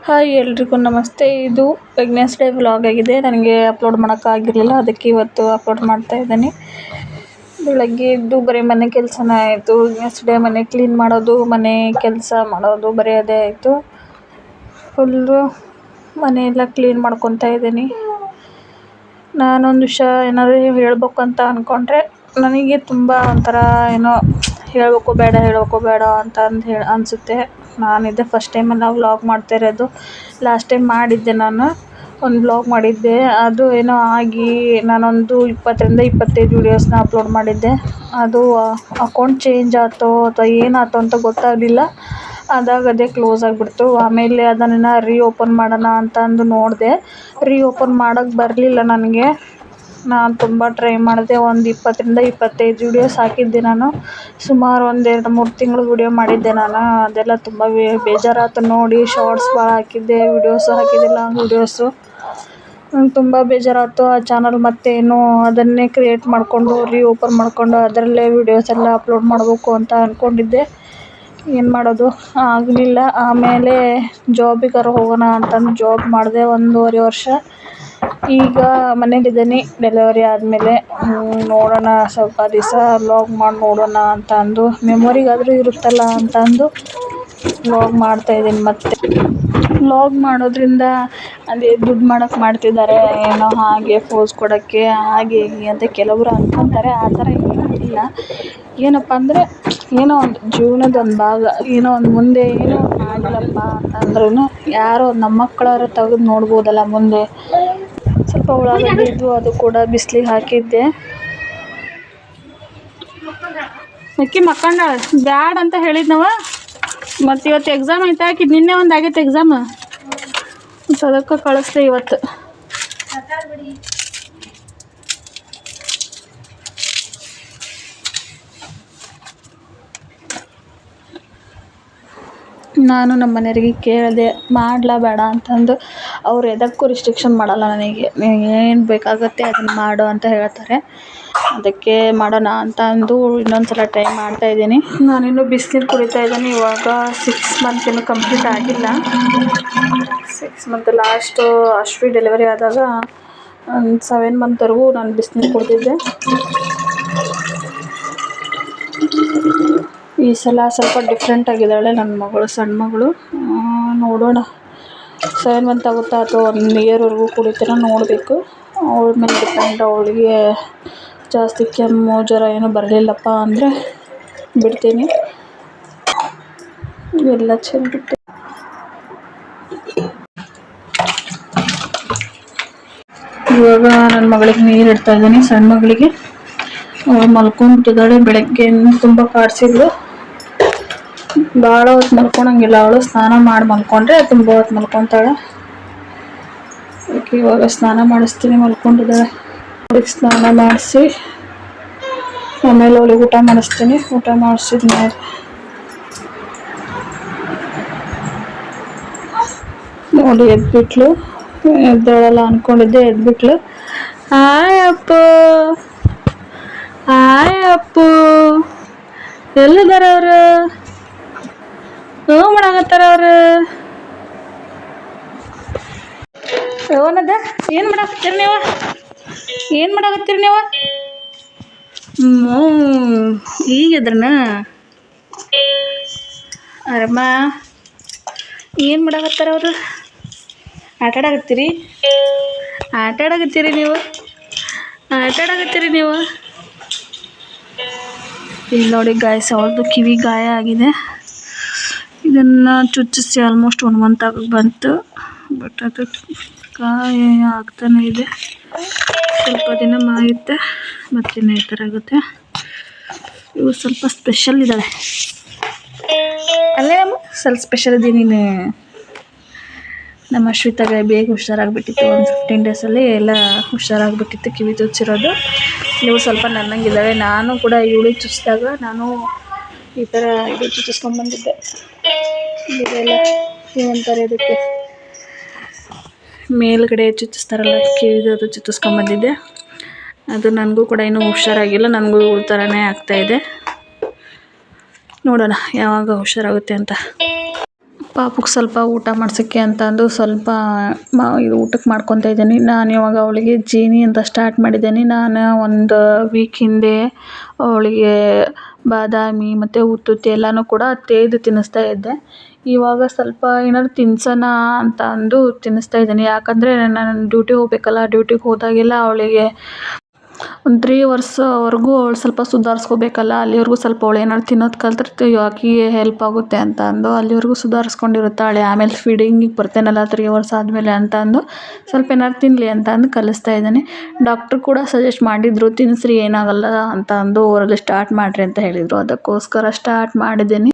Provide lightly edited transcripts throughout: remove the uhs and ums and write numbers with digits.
Hi ಎಲ್ರಿಗೂ ನಮಸ್ತೆ. ಇದು ವೆಡ್ನೆಸ್ಡೇ ವ್ಲಾಗ್ ಆಗಿದೆ. ನನಗೆ ಅಪ್ಲೋಡ್ ಮಾಡೋಕ್ಕಾಗಿರಲಿಲ್ಲ, ಅದಕ್ಕೆ ಇವತ್ತು ಅಪ್ಲೋಡ್ ಮಾಡ್ತಾ ಇದ್ದೀನಿ. ಬೆಳಗ್ಗೆ ಎದ್ದು ಬರೀ ಮನೆ ಕೆಲಸನೇ ಆಯಿತು. ವೆಡ್ನೆಸ್ಡೇ ಮನೆ ಕ್ಲೀನ್ ಮಾಡೋದು, ಮನೆ ಕೆಲಸ ಮಾಡೋದು ಬರೀ ಅದೇ ಆಯಿತು. ಫುಲ್ಲು ಮನೆಯೆಲ್ಲ ಕ್ಲೀನ್ ಮಾಡ್ಕೊತಾ ಇದ್ದೀನಿ. ನಾನೊಂದು ವಿಷಯ ಏನಾದರೂ ಹೇಳ್ಬೇಕು ಅಂತ ಅಂದ್ಕೊಂಡ್ರೆ ನನಗೆ ತುಂಬ ಒಂಥರ ಏನೋ ಹೇಳಬೇಕು ಬೇಡ ಅಂತ ಅನಿಸುತ್ತೆ. ನಾನಿದೆ ಫಸ್ಟ್ ಟೈಮಲ್ಲಿ ವ್ಲಾಗ್ ಮಾಡ್ತಾ ಇರೋದು. ಲಾಸ್ಟ್ ಟೈಮ್ ಮಾಡಿದ್ದೆ, ನಾನು ಒಂದು ವ್ಲಾಗ್ ಮಾಡಿದ್ದೆ. ಅದು ಏನೋ ಆಗಿ ನಾನೊಂದು 20-25 ವೀಡಿಯೋಸ್ನ ಅಪ್ಲೋಡ್ ಮಾಡಿದ್ದೆ. ಅದು ಅಕೌಂಟ್ ಚೇಂಜ್ ಆಯ್ತೋ ಅಥವಾ ಏನಾಯ್ತೋ ಅಂತ ಗೊತ್ತಾಗಲಿಲ್ಲ. ಅದೇ ಕ್ಲೋಸ್ ಆಗಿಬಿಡ್ತು. ಆಮೇಲೆ ಅದನ್ನು ರೀಓಪನ್ ಮಾಡೋಣ ಅಂತ ಅಂದು ನೋಡಿದೆ. ರೀಓಪನ್ ಮಾಡೋಕ್ಕೆ ಬರಲಿಲ್ಲ ನನಗೆ. ನಾನು ತುಂಬ ಟ್ರೈ ಮಾಡಿದೆ. ಒಂದು 20-25 ವೀಡಿಯೋಸ್ ಹಾಕಿದ್ದೆ ನಾನು. ಸುಮಾರು ಒಂದು 2-3 ತಿಂಗಳು ವೀಡಿಯೋ ಮಾಡಿದ್ದೆ ನಾನು. ಅದೆಲ್ಲ ತುಂಬ ಬೇಜಾರಾಯ್ತು ನೋಡಿ. ಶಾರ್ಟ್ಸ್ ಭಾಳ ಹಾಕಿದ್ದೆ, ವೀಡಿಯೋಸು ಹಾಕಿದ್ದೆ, ಲಾಂಗ್ ವೀಡಿಯೋಸು. ನಂಗೆ ತುಂಬ ಬೇಜಾರಾಯ್ತು. ಆ ಚಾನಲ್ ಮತ್ತೇನು ಅದನ್ನೇ ಕ್ರಿಯೇಟ್ ಮಾಡಿಕೊಂಡು ರೀಓಪನ್ ಮಾಡಿಕೊಂಡು ಅದರಲ್ಲೇ ವೀಡಿಯೋಸ್ ಎಲ್ಲ ಅಪ್ಲೋಡ್ ಮಾಡಬೇಕು ಅಂತ ಅಂದ್ಕೊಂಡಿದ್ದೆ. ಏನು ಮಾಡೋದು ಆಗಲಿಲ್ಲ. ಆಮೇಲೆ ಜಾಬಿಗಾರು ಹೋಗೋಣ ಅಂತಂದು ಜಾಬ್ ಮಾಡಿದೆ 1.5 ವರ್ಷ. ಈಗ ಮನೇಲಿದ್ದೀನಿ. ಡೆಲಿವರಿ ಆದಮೇಲೆ ನೋಡೋಣ, ಸ್ವಲ್ಪ ದಿವಸ ವ್ಲಾಗ್ ಮಾಡಿ ನೋಡೋಣ ಅಂತ ಅಂದು, ಮೆಮೊರಿಗಾದರೂ ಇರುತ್ತಲ್ಲ ಅಂತ ಅಂದು ವ್ಲಾಗ್ ಮಾಡ್ತಾಯಿದ್ದೀನಿ. ಮತ್ತು ವ್ಲಾಗ್ ಮಾಡೋದ್ರಿಂದ ಅದೇ ದುಡ್ಡು ಮಾಡೋಕ್ಕೆ ಮಾಡ್ತಿದ್ದಾರೆ ಏನೋ, ಹಾಗೆ ಪೋಸ್ ಕೊಡೋಕ್ಕೆ ಹಾಗೆ ಹೀಗೆ ಅಂತ ಕೆಲವರು ಅಂದ್ಕೊತಾರೆ. ಆ ಥರ ಏನೂ ಇಲ್ಲ. ಏನಪ್ಪ ಅಂದರೆ ಏನೋ ಒಂದು ಜೀವನದ ಒಂದು ಭಾಗ. ಏನೋ ಒಂದು ಮುಂದೆ ಏನೋ ಆಗಿಲ್ಲಪ್ಪ ಅಂತಂದ್ರೂ ಯಾರೋ ನಮ್ಮ ಮಕ್ಕಳಾದ್ರು ತೆಗೆದು ನೋಡ್ಬೋದಲ್ಲ ಮುಂದೆ. ಸ್ವಲ್ಪ ಉಳ್ಳಾಗಡ್ಡಿ ಇದ್ದು ಅದು ಕೂಡ ಬಿಸಿಲಿಗೆ ಹಾಕಿದ್ದೆ. ಅಕ್ಕಿ ಮಕ್ಕಂಡಾಳ ಬ್ಯಾಡ ಅಂತ ಹೇಳಿದ್ನವ. ಮತ್ತು ಇವತ್ತು ಎಕ್ಸಾಮ್ ಐತೆ, ಹಾಕಿದ್ದು ನಿನ್ನೆ ಒಂದು ಆಗೈತೆ ಎಕ್ಸಾಮ್. ಮತ್ತು ಅದಕ್ಕೆ ಕಳಿಸ್ದೆ ಇವತ್ತು. ನಾನು ನಮ್ಮ ಮನೆಯವರಿಗೆ ಕೇಳಿದೆ ಮಾಡಲಾ ಬೇಡ ಅಂತಂದು. ಅವ್ರು ಎದಕ್ಕೂ ರಿಸ್ಟ್ರಿಕ್ಷನ್ ಮಾಡಲ್ಲ ನನಗೆ. ಏನು ಬೇಕಾಗುತ್ತೆ ಅದನ್ನು ಮಾಡು ಅಂತ ಹೇಳ್ತಾರೆ. ಅದಕ್ಕೆ ಮಾಡೋಣ ಅಂತ ಅಂದು ಇನ್ನೊಂದು ಸಲ ಟ್ರೈ ಮಾಡ್ತಾಯಿದ್ದೀನಿ. ನಾನಿನ್ನೂ ಬಿಸಿನೀರು ಕುಡಿತಾ ಇದ್ದೀನಿ. ಇವಾಗ 6 ಮಂತ್ ಇನ್ನೂ ಕಂಪ್ಲೀಟ್ ಆಗಿಲ್ಲ. 6 ಮಂತ್ ಲಾಸ್ಟು ಅಶ್ವಿ ಡೆಲಿವರಿ ಆದಾಗ 7 ಮಂತ್ವರೆಗೂ ನಾನು ಬಿಸಿನೀರು ಕುಡಿದಿದ್ದೆ. ಈ ಸಲ ಸ್ವಲ್ಪ ಡಿಫ್ರೆಂಟ್ ಆಗಿದ್ದಾಳೆ ನನ್ನ ಮಗಳು, ಸಣ್ಣ ಮಗಳು. ನೋಡೋಣ 7 ಮಂತ್ ಆಗುತ್ತಾ ಅಥವಾ 1 ಇಯರ್ವರೆಗೂ ಕುಡಿತೀನೋ ನೋಡಬೇಕು. ಅವಳ ಮೇಲೆ ಡಿಪೆಂಡ್. ಅವಳಿಗೆ ಜಾಸ್ತಿ ಕೆಮ್ಮು ಜ್ವರ ಏನೂ ಬರಲಿಲ್ಲಪ್ಪ ಅಂದರೆ ಬಿಡ್ತೀನಿ. ಎಲ್ಲ ಚೆಂದಿಟ್ಟು ಇವಾಗ ನನ್ನ ಮಗಳಿಗೆ ನೀರು ಇಡ್ತಾ ಇದ್ದೀನಿ, ಸಣ್ಣ ಮಗಳಿಗೆ. ಅವಳು ಮಲ್ಕೊಂಡ್ಬಿಟ್ಟಿದ್ದಾಳೆ. ಬೆಳಗ್ಗೆ ತುಂಬ ಕಾಡಿಸಿದ್ಲು. ಭಾಳ ಹೊತ್ತು ಮಲ್ಕೊಳಂಗಿಲ್ಲ ಅವಳು. ಸ್ನಾನ ಮಾಡಿ ಮಲ್ಕೊಂಡ್ರೆ ತುಂಬ ಹೊತ್ತು ಮಲ್ಕೊತಾಳೆ. ಅದಕ್ಕೆ ಇವಾಗ ಸ್ನಾನ ಮಾಡಿಸ್ತೀನಿ. ಮಲ್ಕೊಂಡಿದ್ದಾಳೆ. ಅವಳಿಗೆ ಸ್ನಾನ ಮಾಡಿಸಿ ಆಮೇಲೆ ಅವಳಿಗೆ ಊಟ ಮಾಡಿಸ್ತೀನಿ. ಊಟ ಮಾಡಿಸಿದ್ಮೇಲೆ ನೋಡಿ ಎದ್ಬಿಟ್ಲು. ಎದ್ದೇಳಲ್ಲ ಅಂದ್ಕೊಂಡಿದ್ದೆ, ಎದ್ಬಿಟ್ಲು. ಹಾಯ್ ಅಪ್ಪು, ಹಾಯ್ ಅಪ್ಪು, ಎಲ್ಲಿದ್ದಾರೆ ಅವರು? ಏನು ಮಾಡಾಕತ್ತಾರ ಅವರು? ಏನದ? ಏನು ಮಾಡಾಕತ್ತೀರಿ ನೀವು? ಏನು ಮಾಡಾಕತ್ತೀರಿ ನೀವು? ಈಗಿದ್ರನ ಅರಮ್ಮ ಏನು ಮಾಡಾಕತ್ತಾರ ಅವರು? ಆಟಾಡಕತ್ತೀರಿ ನೀವು? ಇಲ್ಲಿ ನೋಡಿ ಗಾಯ್ಸ್, ಅವ್ರದ್ದು ಕಿವಿ ಗಾಯ ಆಗಿದೆ. ಇದನ್ನು ಚುಚ್ಚಿಸಿ ಆಲ್ಮೋಸ್ಟ್ 1 ಮಂತ್ ಆಗಿ ಬಂತು. ಬಟ್ ಅದು ಗಾಯ ಆಗ್ತಾನೆ ಇದೆ. ಸ್ವಲ್ಪ ದಿನ ಮಾಯುತ್ತೆ ಮತ್ತಿನ್ನು ಈ ಥರ ಆಗುತ್ತೆ. ಇವು ಸ್ವಲ್ಪ ಸ್ಪೆಷಲ್ ಇದ್ದಾಳೆ. ಅಲ್ಲೇ ನಮ್ಮ ಸ್ವಲ್ಪ ಸ್ಪೆಷಲ್ ಇದೆ ನೀನು. ನಮ್ಮ ಅಶ್ವಿತಾಗೆ ಬೇಗ ಹುಷಾರಾಗಿಬಿಟ್ಟಿತ್ತು. ಒಂದು 15 ಡೇಸಲ್ಲಿ ಎಲ್ಲ ಹುಷಾರಾಗಿಬಿಟ್ಟಿತ್ತು ಕಿವಿ ಚುಚ್ಚಿರೋದು. ಇವು ಸ್ವಲ್ಪ ನನ್ನಂಗಿದ್ದಾವೆ. ನಾನು ಕೂಡ ಇವಳಿಗೆ ಚುಚ್ಚಿದಾಗ ನಾನು ಈ ಥರ ಇದು ಚುಚ್ಚಿಸ್ಕೊಂಡ್ಬಂದಿದ್ದೆ. ಇದೆಲ್ಲ ಏನಂತಾರೆ ಇದಕ್ಕೆ, ಮೇಲ್ಗಡೆ ಚುಚ್ಚಿಸ್ತಾರಲ್ಲ ಕಿವಿದು, ಅದು ಚುಚ್ಚಿಸ್ಕೊಂಡ್ಬಂದಿದ್ದೆ. ಅದು ನನಗೂ ಕೂಡ ಇನ್ನೂ ಹುಷಾರಾಗಿಲ್ಲ. ನನಗೂ ಈ ಥರನೇ ಆಗ್ತಾಯಿದೆ. ನೋಡೋಣ ಯಾವಾಗ ಹುಷಾರಾಗುತ್ತೆ ಅಂತ. ಪಾಪುಗೆ ಸ್ವಲ್ಪ ಊಟ ಮಾಡ್ಸೋಕ್ಕೆ ಅಂತ ಅಂದು ಸ್ವಲ್ಪ ಇದು ಊಟಕ್ಕೆ ಮಾಡ್ಕೊತಾ ಇದ್ದೀನಿ. ನಾನು ಇವಾಗ ಅವಳಿಗೆ ಜೀನಿ ಅಂತ ಸ್ಟಾರ್ಟ್ ಮಾಡಿದ್ದೀನಿ. ನಾನು ಒಂದು ವೀಕ್ ಹಿಂದೆ ಅವಳಿಗೆ ಬಾದಾಮಿ ಮತ್ತು ಉತ್ತುತ್ತಿ ಎಲ್ಲನೂ ಕೂಡ ತೇದು ತಿನ್ನಿಸ್ತಾ ಇದ್ದೆ. ಇವಾಗ ಸ್ವಲ್ಪ ಏನಾದ್ರು ತಿನ್ಸೋಣ ಅಂತ ಅಂದು ತಿನ್ನಿಸ್ತಾ ಇದ್ದೀನಿ. ಯಾಕಂದರೆ ನಾನು ಡ್ಯೂಟಿಗೆ ಹೋಗ್ಬೇಕಲ್ಲ, ಡ್ಯೂಟಿಗೆ ಹೋದಾಗೆಲ್ಲ ಅವಳಿಗೆ ಒಂದು 3 ವರ್ಷವರೆಗೂ ಅವಳು ಸ್ವಲ್ಪ ಸುಧಾರಿಸ್ಕೋಬೇಕಲ್ಲ, ಅಲ್ಲಿವರೆಗೂ ಸ್ವಲ್ಪ ಅವಳು ಏನಾದ್ರು ತಿನ್ನೋದು ಕಲ್ತ್ರೆ ಆಕೆಗೆ ಹೆಲ್ಪ್ ಆಗುತ್ತೆ ಅಂತ ಅಂದು ಅಲ್ಲಿವರೆಗೂ ಸುಧಾರಿಸ್ಕೊಂಡಿರುತ್ತಾಳೆ. ಆಮೇಲೆ ಫೀಡಿಂಗಿಗೆ ಬರ್ತೇನಲ್ಲ 3 ವರ್ಷ ಆದಮೇಲೆ ಅಂತ ಅಂದು ಸ್ವಲ್ಪ ಏನಾದ್ರು ತಿನ್ನಲಿ ಅಂತ ಅಂದು ಕಲಿಸ್ತಾ ಇದ್ದೀನಿ. ಡಾಕ್ಟ್ರು ಕೂಡ ಸಜೆಸ್ಟ್ ಮಾಡಿದರು, ತಿನ್ನಿಸ್ರಿ ಏನಾಗಲ್ಲ ಅಂತ ಅಂದು ಅವರಲ್ಲಿ ಸ್ಟಾರ್ಟ್ ಮಾಡಿರಿ ಅಂತ ಹೇಳಿದರು. ಅದಕ್ಕೋಸ್ಕರ ಸ್ಟಾರ್ಟ್ ಮಾಡಿದ್ದೀನಿ.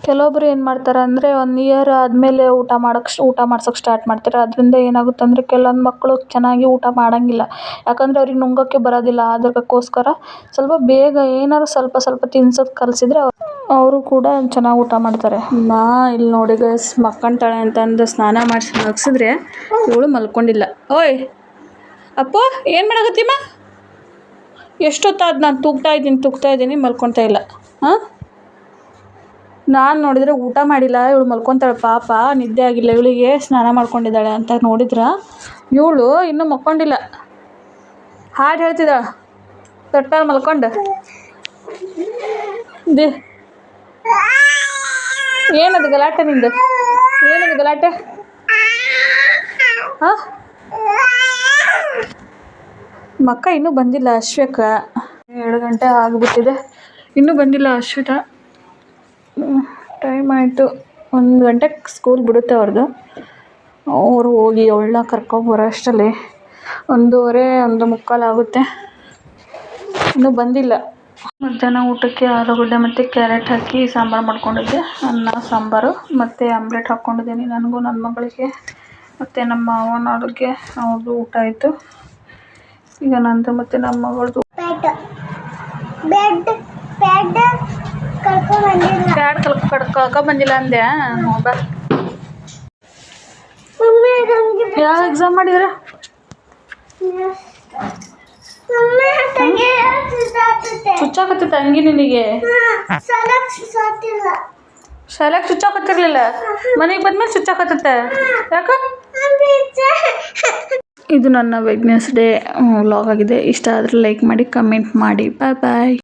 ಕೆಲವೊಬ್ಬರು ಏನು ಮಾಡ್ತಾರೆ ಅಂದರೆ 1 ಇಯರ್ ಆದಮೇಲೆ ಊಟ ಮಾಡ್ಸೋಕ್ಕೆ ಸ್ಟಾರ್ಟ್ ಮಾಡ್ತಾರೆ. ಅದರಿಂದ ಏನಾಗುತ್ತೆ ಅಂದರೆ ಕೆಲವೊಂದು ಮಕ್ಕಳು ಚೆನ್ನಾಗಿ ಊಟ ಮಾಡೋಂಗಿಲ್ಲ, ಯಾಕಂದರೆ ಅವ್ರಿಗೆ ನುಂಗೋಕ್ಕೆ ಬರೋದಿಲ್ಲ. ಅದಕ್ಕೋಸ್ಕರ ಸ್ವಲ್ಪ ಬೇಗ ಏನಾದ್ರು ಸ್ವಲ್ಪ ತಿನ್ಸೋದು ಕಲಿಸಿದ್ರೆ ಅವರು ಕೂಡ ಚೆನ್ನಾಗಿ ಊಟ ಮಾಡ್ತಾರೆ. ಇಲ್ಲಿ ನೋಡಿ ಗೈಸ್, ಮಕ್ಕಂತಾಳೆ ಅಂತಂದು ಸ್ನಾನ ಮಾಡಿಸಿ ಮಲಗಿಸಿದ್ರೆ ಇವಳು ಮಲ್ಕೊಂಡಿಲ್ಲ. ಓಯ್ ಅಪ್ಪು, ಏನು ಮಾಡಕತ್ತೀಮ್ಮ? ಎಷ್ಟೊತ್ತಾದ ನಾನು ತೂಗ್ತಾ ಇದ್ದೀನಿ ಮಲ್ಕೊತಾ ಇಲ್ಲ. ಹಾಂ, ನಾನು ನೋಡಿದರೆ ಊಟ ಮಾಡಿಲ್ಲ, ಇವಳು ಮಲ್ಕೊತಾಳೆ. ಪಾಪ ನಿದ್ದೆ ಆಗಿಲ್ಲ ಇವಳಿಗೆ, ಸ್ನಾನ ಮಾಡ್ಕೊಂಡಿದ್ದಾಳೆ ಅಂತ ನೋಡಿದ್ರೆ ಇವಳು ಇನ್ನೂ ಮಲ್ಕೊಂಡಿಲ್ಲ. ಹಾಡು ಹೇಳ್ತಿದ್ದಾಳೆ ತೊಟ್ಟಲ್ಲಿ ಮಲ್ಕೊಂಡು. ಏನದು ಗಲಾಟೆ ನಿಂದು? ಏನದು ಗಲಾಟೆ? ಹಾಂ, ಮಕ್ಕ ಇನ್ನೂ ಬಂದಿಲ್ಲ. ಅಶ್ವಿಕ 7 ಗಂಟೆ ಆಗಿಬಿಟ್ಟಿದೆ, ಇನ್ನೂ ಬಂದಿಲ್ಲ ಅಶ್ವಿತಾ. ಟೈಮ್ ಆಯಿತು, 1 ಗಂಟೆಗೆ ಸ್ಕೂಲ್ ಬಿಡುತ್ತೆ ಅವ್ರದ್ದು. ಅವರು ಹೋಗಿ ಅವಳನ್ನ ಕರ್ಕೊಂಬರೋ ಅಷ್ಟರಲ್ಲಿ 1:30, 1:45 ಆಗುತ್ತೆ. ಇನ್ನೂ ಬಂದಿಲ್ಲ. ಮಧ್ಯಾಹ್ನ ಊಟಕ್ಕೆ ಆಲೂಗಡ್ಡೆ ಮತ್ತು ಕ್ಯಾರೆಟ್ ಹಾಕಿ ಸಾಂಬಾರು ಮಾಡ್ಕೊಂಡಿದ್ದೆ. ಅನ್ನ ಸಾಂಬಾರು ಮತ್ತು ಆಮ್ಲೆಟ್ ಹಾಕ್ಕೊಂಡಿದ್ದೀನಿ ನನಗೂ ನನ್ನ ಮಗಳಿಗೆ ಮತ್ತು ನಮ್ಮ ಮಾವನವ್ರಿಗೆ. ಅವ್ರದ್ದು ಊಟ ಆಯಿತು. ಈಗ ನಂದು ಮತ್ತು ನಮ್ಮ ಮಗಳದ್ದು ಪ್ಯಾಡ್ ಕಳ್ಕೊ ಬಂದಿಲ್ಲ ಅಂದೆ. ಯಾವ ಎಕ್ಸಾಮ್ ಮಾಡಿದ್ರೆ? ಚುಚ್ಚಾಕತ್ತಿತ್ತ ಹಂಗೆ ನಿನಗೆ? ಶಾಲೆಗೆ ಚುಚ್ಚಾಕತ್ತಿರ್ಲಿಲ್ಲ, ಮನೆಗೆ ಬಂದ್ಮೇಲೆ ಚುಚ್ಚಾಕತ್ತತ್ತೆ. ಯಾಕ? ಇದು ನನ್ನ ವೆಡ್ನೆಸ್ಡೇ ವ್ಲಾಗ್ ಆಗಿದೆ. ಇಷ್ಟ ಆದರೆ ಲೈಕ್ ಮಾಡಿ, ಕಮೆಂಟ್ ಮಾಡಿ. ಬಾಯ್ ಬಾಯ್.